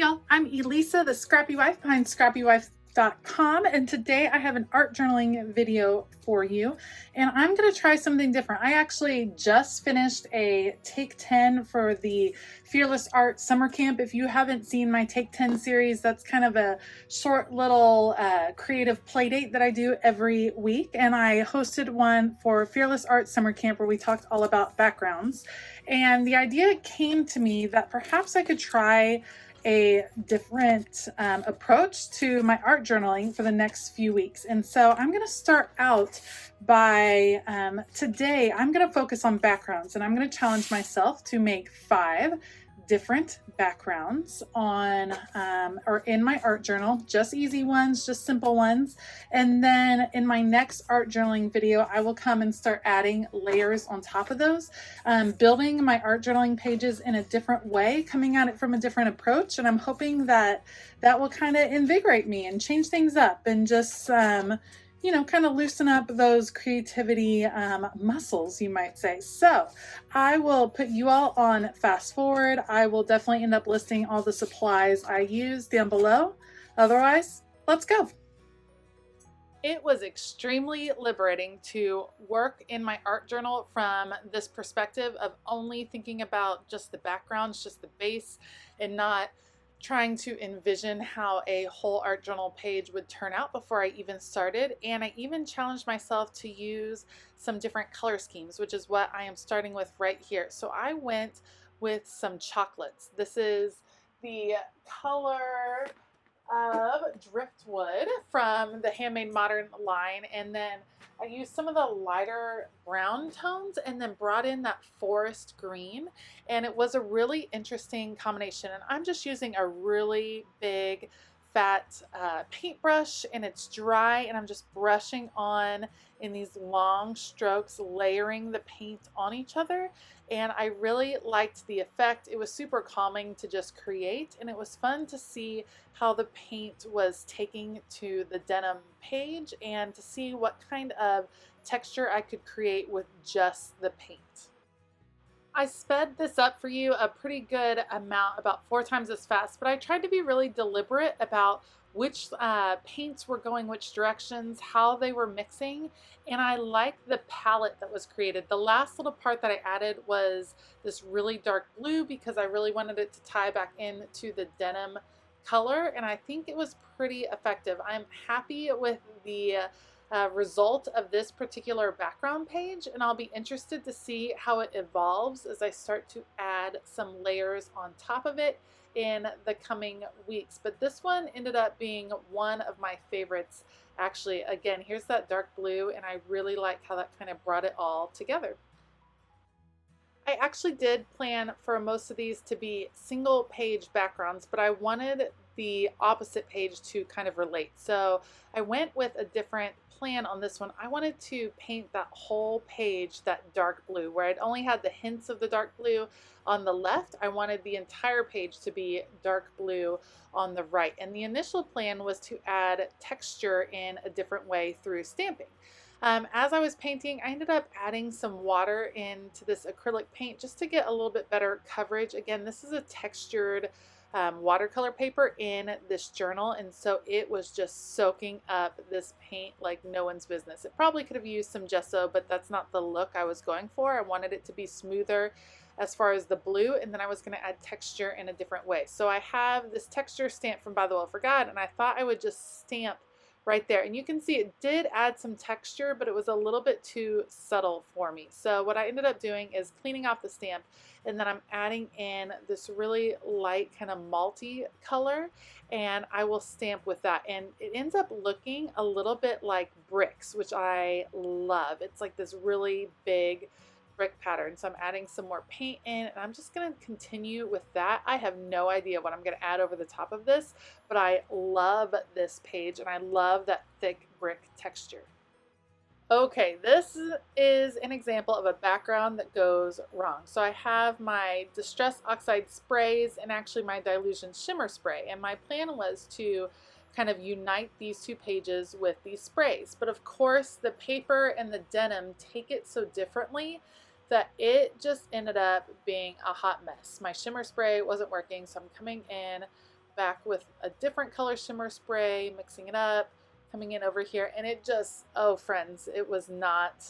y'all, I'm Elisa, the Scrappy Wife behind ScrappyWife.com, and today I have an art journaling video for you, and I'm going to try something different. I actually just finished a Take 10 for the Fearless Art Summer Camp. If you haven't seen my Take 10 series, that's kind of a short little creative play date that I do every week, and I hosted one for Fearless Art Summer Camp where we talked all about backgrounds. And the idea came to me that perhaps I could try a different approach to my art journaling for the next few weeks. And so I'm going to start out by today I'm going to focus on backgrounds, and I'm going to challenge myself to make 5 different backgrounds on or in my art journal, just easy ones, just simple ones. And then in my next art journaling video, I will come and start adding layers on top of those, building my art journaling pages in a different way, coming at it from a different approach. And I'm hoping that that will kind of invigorate me and change things up and just you know, kind of loosen up those creativity muscles, you might say. So I will put you all on fast forward. I will definitely end up listing all the supplies I use down below. Otherwise, let's go. It was extremely liberating to work in my art journal from this perspective of only thinking about just the backgrounds, just the base, and not trying to envision how a whole art journal page would turn out before I even started. And I even challenged myself to use some different color schemes, which is what I am starting with right here. So I went with some chocolates. This is the color of Driftwood from the Handmade Modern line, and then I used some of the lighter brown tones and then brought in that forest green, and it was a really interesting combination. And I'm just using a really big fat paintbrush, and it's dry, and I'm just brushing on in these long strokes, layering the paint on each other. And I really liked the effect. It was super calming to just create, and it was fun to see how the paint was taking to the denim page and to see what kind of texture I could create with just the paint. I sped this up for you a pretty good amount, about 4 times as fast, but I tried to be really deliberate about which paints were going which directions, how they were mixing, and I like the palette that was created. The last little part that I added was this really dark blue because I really wanted it to tie back into the denim color, and I think it was pretty effective. I'm happy with the result of this particular background page, and I'll be interested to see how it evolves as I start to add some layers on top of it in the coming weeks. But this one ended up being one of my favorites. Actually, again, here's that dark blue, and I really like how that kind of brought it all together. I actually did plan for most of these to be single page backgrounds, but I wanted the opposite page to kind of relate. So I went with a different plan on this one. I wanted to paint that whole page that dark blue, where I'd only had the hints of the dark blue on the left. I wanted the entire page to be dark blue on the right. And the initial plan was to add texture in a different way through stamping. As I was painting, I ended up adding some water into this acrylic paint just to get a little bit better coverage. Again, this is a textured watercolor paper in this journal, and so it was just soaking up this paint like no one's business. It probably could have used some gesso, but that's not the look I was going for. I wanted it to be smoother as far as the blue, and then I was going to add texture in a different way. So I have this texture stamp from By the Well for God, and I thought I would just stamp right there, and you can see it did add some texture, but it was a little bit too subtle for me. So what I ended up doing is cleaning off the stamp, and then I'm adding in this really light kind of malty color, and I will stamp with that, and it ends up looking a little bit like bricks, which I love. It's like this really big brick pattern. So I'm adding some more paint in, and I'm just going to continue with that. I have no idea what I'm going to add over the top of this, but I love this page, and I love that thick brick texture. Okay, this is an example of a background that goes wrong. So I have my Distress Oxide sprays and actually my Dilution Shimmer spray, and my plan was to kind of unite these 2 pages with these sprays. But of course, the paper and the denim take it so differently that it just ended up being a hot mess. My shimmer spray wasn't working, so I'm coming in back with a different color shimmer spray, mixing it up, coming in over here, and it just, oh friends, it was not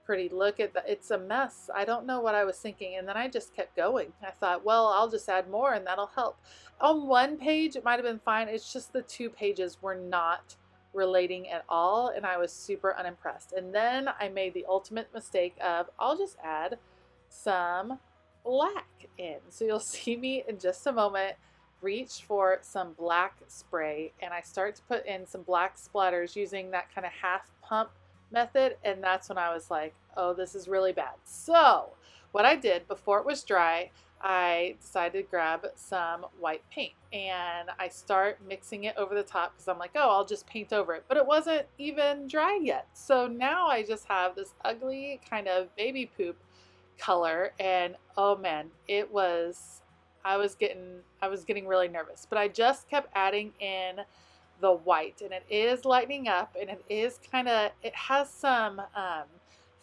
pretty. Look at that, it's a mess. I don't know what I was thinking, and then I just kept going. I thought, well, I'll just add more and that'll help. On one page it might have been fine, it's just the 2 pages were not relating at all, and I was super unimpressed. And then I made the ultimate mistake of, I'll just add some black in. So you'll see me in just a moment reach for some black spray, and I start to put in some black splatters using that kind of half pump method, and that's when I was like, oh, this is really bad. So what I did before it was dry, I decided to grab some white paint and I start mixing it over the top because I'm like, oh, I'll just paint over it. But it wasn't even dry yet. So now I just have this ugly kind of baby poop color, and oh man, it was, I was getting really nervous. But I just kept adding in the white, and it is lightening up, and it is kind of, it has some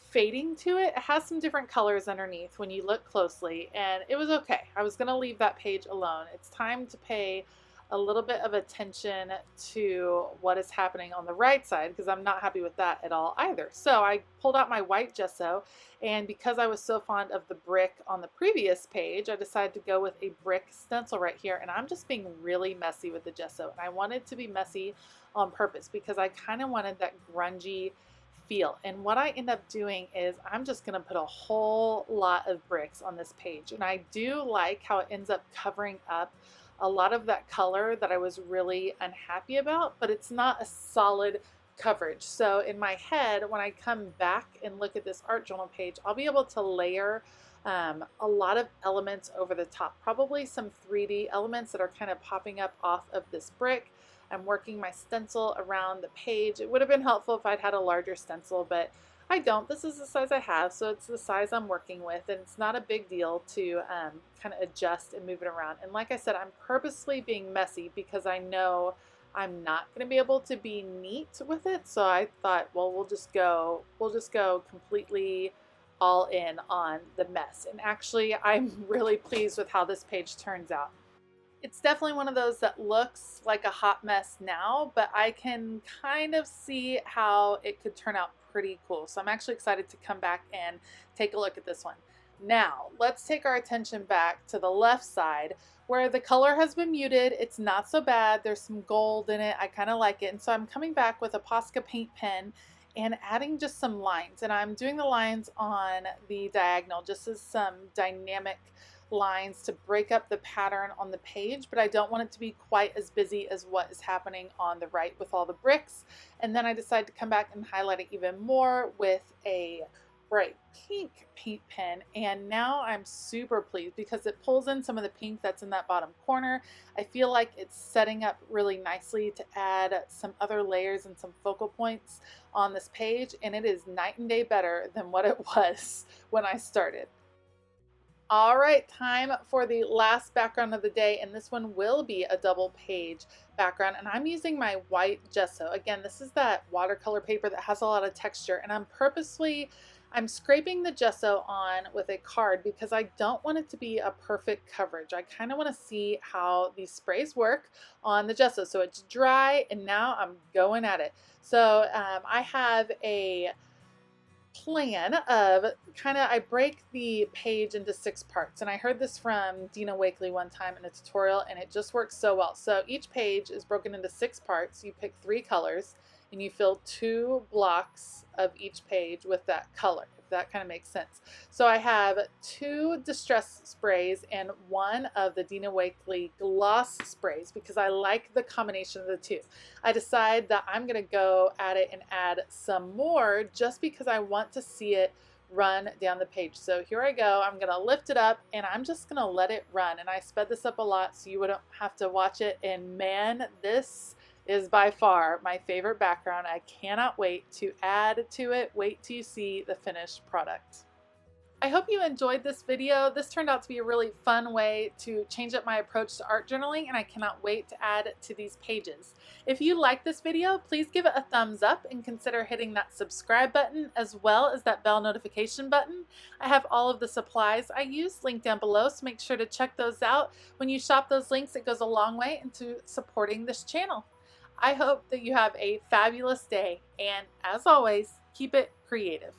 fading to it. It has some different colors underneath when you look closely, and it was okay. I was gonna leave that page alone. It's time to pay a little bit of attention to what is happening on the right side, because I'm not happy with that at all either. So I pulled out my white gesso, and because I was so fond of the brick on the previous page, I decided to go with a brick stencil right here, and I'm just being really messy with the gesso, and I wanted to be messy on purpose because I kind of wanted that grungy feel. And what I end up doing is I'm just going to put a whole lot of bricks on this page, and I do like how it ends up covering up a lot of that color that I was really unhappy about, but it's not a solid coverage. So in my head, when I come back and look at this art journal page, I'll be able to layer a lot of elements over the top, probably some 3D elements that are kind of popping up off of this brick. I'm working my stencil around the page. It would have been helpful if I'd had a larger stencil, but I don't. This is the size I have, so it's the size I'm working with, and it's not a big deal to kind of adjust and move it around. And like I said, I'm purposely being messy because I know I'm not going to be able to be neat with it. So I thought, well, we'll just go completely all in on the mess. And actually, I'm really pleased with how this page turns out. It's definitely one of those that looks like a hot mess now, but I can kind of see how it could turn out pretty cool. So I'm actually excited to come back and take a look at this one. Now, let's take our attention back to the left side where the color has been muted. It's not so bad. There's some gold in it. I kind of like it. And so I'm coming back with a Posca paint pen and adding just some lines. And I'm doing the lines on the diagonal just as some dynamic lines to break up the pattern on the page, but I don't want it to be quite as busy as what is happening on the right with all the bricks. And then I decided to come back and highlight it even more with a bright pink paint pen, and now I'm super pleased because it pulls in some of the pink that's in that bottom corner. I feel like it's setting up really nicely to add some other layers and some focal points on this page, and it is night and day better than what it was when I started. All right, time for the last background of the day, and this one will be a double page background, and I'm using my white gesso. Again, this is that watercolor paper that has a lot of texture, and I'm scraping the gesso on with a card because I don't want it to be a perfect coverage. I kind of want to see how these sprays work on the gesso. So it's dry, and now I'm going at it. So I have a plan of I break the page into 6 parts, and I heard this from Dina Wakley one time in a tutorial, and it just works so well. So each page is broken into 6 parts. You pick 3 colors and you fill 2 blocks of each page with that color, if that kind of makes sense. So I have 2 distress sprays and 1 of the Dina Wakley gloss sprays because I like the combination of the 2. I decide that I'm going to go at it and add some more just because I want to see it run down the page. So here I go. I'm going to lift it up and I'm just going to let it run. And I sped this up a lot so you wouldn't have to watch it. And man, this is by far my favorite background. I cannot wait to add to it. Wait till you see the finished product. I hope you enjoyed this video. This turned out to be a really fun way to change up my approach to art journaling, and I cannot wait to add it to these pages. If you like this video, please give it a thumbs up and consider hitting that subscribe button as well as that bell notification button. I have all of the supplies I use linked down below, so make sure to check those out. When you shop those links, it goes a long way into supporting this channel. I hope that you have a fabulous day, and as always, keep it creative.